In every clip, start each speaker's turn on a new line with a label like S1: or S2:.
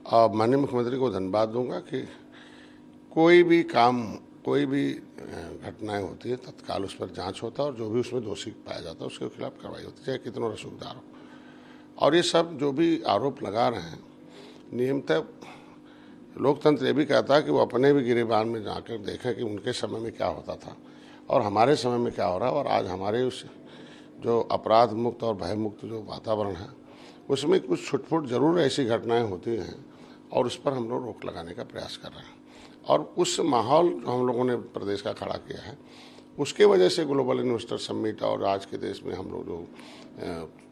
S1: और माननीय मुख्यमंत्री को धन्यवाद दूंगा कि कोई भी काम, कोई भी घटनाएं होती है तत्काल उस पर जांच होता है और जो भी उसमें दोषी पाया जाता है उसके खिलाफ कार्रवाई होती है, चाहे कितना रसूखदार हो। और ये सब जो भी आरोप लगा रहे हैं, नियमतः लोकतंत्र ये भी कहता है कि वो अपने भी गिरेबान में जाकर देखें कि उनके समय में क्या होता था और हमारे समय में क्या हो रहा है। और आज हमारे उस जो अपराध मुक्त और भय मुक्त जो वातावरण है उसमें कुछ छुटपुट जरूर ऐसी घटनाएं होती हैं और उस पर हम लोग रोक लगाने का प्रयास कर रहे हैं। और उस माहौल जो हम लोगों ने प्रदेश का खड़ा किया है उसके वजह से ग्लोबल इन्वेस्टर समिट और आज के देश में हम लोग जो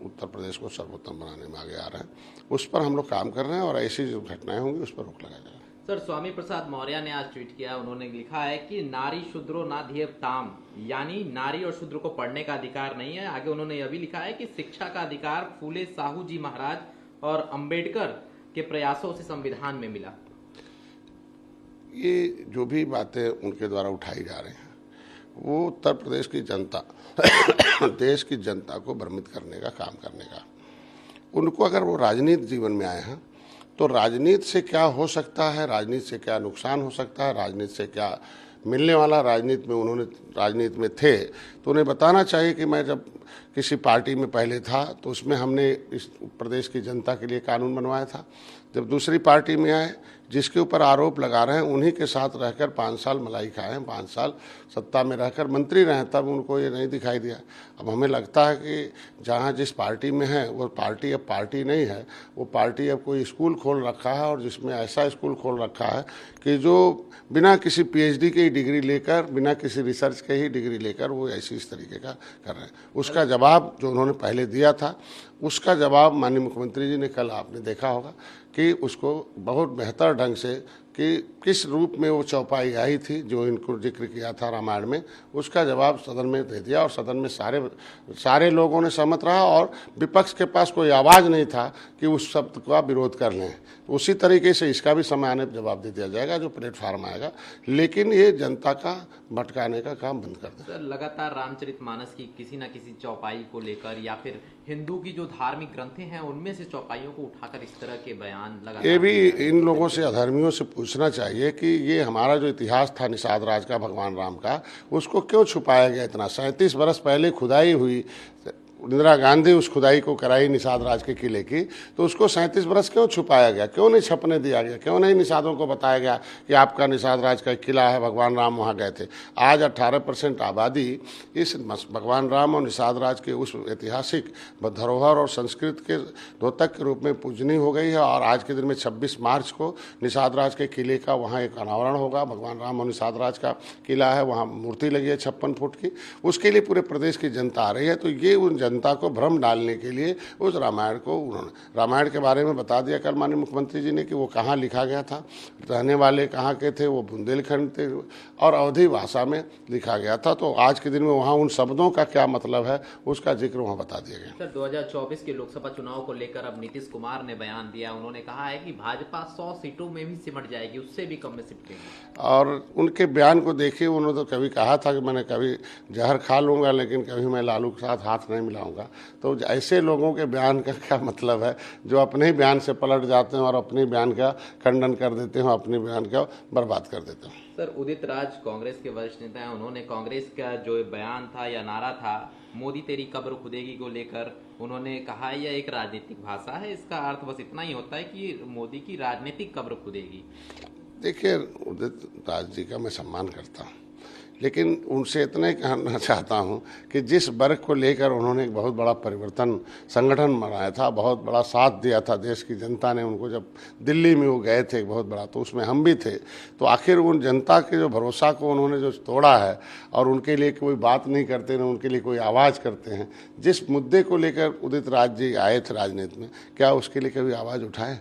S1: उत्तर प्रदेश को सर्वोत्तम बनाने में आगे आ रहे हैं उस पर हम लोग काम कर रहे हैं और ऐसी जो घटनाएं होंगी उस पर रोक लगाया जाएगा।
S2: सर, स्वामी प्रसाद मौर्य ने आज ट्वीट किया, उन्होंने लिखा है कि नारी शूद्रो ना धियताम, यानी नारी और शूद्र को पढ़ने का अधिकार नहीं है। आगे उन्होंने यह भी लिखा है कि शिक्षा का अधिकार फूले साहू जी महाराज और अंबेडकर के प्रयासों से संविधान में मिला।
S1: ये जो भी बातें उनके द्वारा उठाई जा रही हैं वो उत्तर प्रदेश की जनता देश की जनता को भ्रमित करने का काम करने का। उनको अगर वो राजनीति जीवन में आए हैं तो राजनीति से क्या हो सकता है, राजनीति से क्या नुकसान हो सकता है, राजनीति से क्या मिलने वाला, राजनीति में उन्होंने राजनीति में थे तो उन्हें बताना चाहिए कि मैं जब किसी पार्टी में पहले था तो उसमें हमने इस प्रदेश की जनता के लिए कानून बनवाया था। जब दूसरी पार्टी में आए, जिसके ऊपर आरोप लगा रहे हैं उन्हीं के साथ रहकर 5 साल मलाई खाए हैं, 5 साल सत्ता में रहकर मंत्री रहे, तब उनको ये नहीं दिखाई दिया। अब हमें लगता है कि जहाँ जिस पार्टी में है वो पार्टी अब पार्टी नहीं है, वो पार्टी अब कोई स्कूल खोल रखा है और जिसमें ऐसा स्कूल खोल रखा है कि जो बिना किसी PhD की डिग्री लेकर, बिना किसी रिसर्च के ही डिग्री लेकर वो ऐसी इस तरीके का कर रहे हैं। उसका जवाब जो उन्होंने पहले दिया था उसका जवाब माननीय मुख्यमंत्री जी ने कल आपने देखा होगा कि उसको बहुत बेहतर ढंग से कि किस रूप में वो चौपाई आई थी जो इनको जिक्र किया था रामायण में, उसका जवाब सदन में दे दिया और सदन में सारे लोगों ने सहमत रहा और विपक्ष के पास कोई आवाज़ नहीं था कि उस शब्द का विरोध कर लें। उसी तरीके से इसका भी समय आने पर जवाब दे दिया जाएगा जो प्लेटफार्म आएगा, लेकिन ये जनता का भटकाने का काम बंद कर दें।
S2: सर, लगातार रामचरितमानस की किसी न किसी चौपाई को लेकर या फिर हिंदू की जो धार्मिक ग्रंथें हैं उनमें से चौपाइयों को उठाकर इस तरह के बयान लगातार,
S1: ये भी इन लोगों से, अधर्मियों से पूछना चाहिए कि ये हमारा जो इतिहास था निषाद राज का, भगवान राम का, उसको क्यों छुपाया गया इतना। 37 बरस पहले खुदाई हुई, इंदिरा गांधी उस खुदाई को कराई निषाद राज के किले की, तो उसको 37 बरस क्यों छुपाया गया, क्यों नहीं छपने दिया गया, क्यों नहीं निषादों को बताया गया कि आपका निषाद राज का एक किला है, भगवान राम वहाँ गए थे। आज 18% आबादी इस भगवान राम और निषाद राज के उस ऐतिहासिक धरोहर और संस्कृत के द्योतक के रूप में पूजनीय हो गई है और आज के दिन में 26 मार्च को निषाद राज के किले का वहाँ एक अनावरण होगा। भगवान राम और निषाद राज का किला है, वहाँ मूर्ति लगी है 56 फुट की, उसके लिए पूरे प्रदेश की जनता आ रही है। तो ये उन जनता को भ्रम डालने के लिए उस रामायण को उन्होंने, रामायण के बारे में बता दिया कल माननीय मुख्यमंत्री जी ने कि वो कहाँ लिखा गया था, रहने वाले कहाँ के थे, वो बुंदेलखंड थे और अवधी भाषा में लिखा गया था। तो आज के दिन में वहाँ उन शब्दों का क्या मतलब है उसका जिक्र वहाँ बता दिया गया।
S2: सर, 2024 के लोकसभा चुनाव को लेकर अब नीतीश कुमार ने बयान दिया, उन्होंने कहा है कि भाजपा 100 सीटों में भी सिमट जाएगी, उससे भी कम में सिमटेगी। और
S1: उनके बयान को देखिए, उन्होंने तो कभी कहा था कि मैंने कभी जहर खा लूँगा लेकिन कभी मैं लालू के साथ हाथ नहीं मिलाऊंगा। तो ऐसे लोगों के बयान का क्या मतलब है जो अपने ही बयान से पलट जाते हैं और अपने बयान का खंडन कर देते हैं, अपने बयान का बर्बाद कर देते हैं।
S2: सर, उदित राज कांग्रेस के वरिष्ठ नेता हैं, उन्होंने कांग्रेस का जो बयान था या नारा था मोदी तेरी कब्र खुदेगी को लेकर उन्होंने कहा यह एक राजनीतिक भाषा है, इसका अर्थ बस इतना ही होता है कि मोदी की राजनीतिक कब्र खुदेगी।
S1: देखिए, उदित राज जी का मैं सम्मान करता हूँ, लेकिन उनसे इतना ही कहना चाहता हूं कि जिस वर्ग को लेकर उन्होंने एक बहुत बड़ा परिवर्तन संगठन बनाया था, बहुत बड़ा साथ दिया था देश की जनता ने उनको, जब दिल्ली में वो गए थे बहुत बड़ा, तो उसमें हम भी थे। तो आखिर उन जनता के जो भरोसा को उन्होंने जो तोड़ा है और उनके लिए कोई बात नहीं करते, न उनके लिए कोई आवाज़ करते हैं। जिस मुद्दे को लेकर उदित राज जी आए थे राजनीति में, क्या उसके लिए कभी आवाज़ उठाए?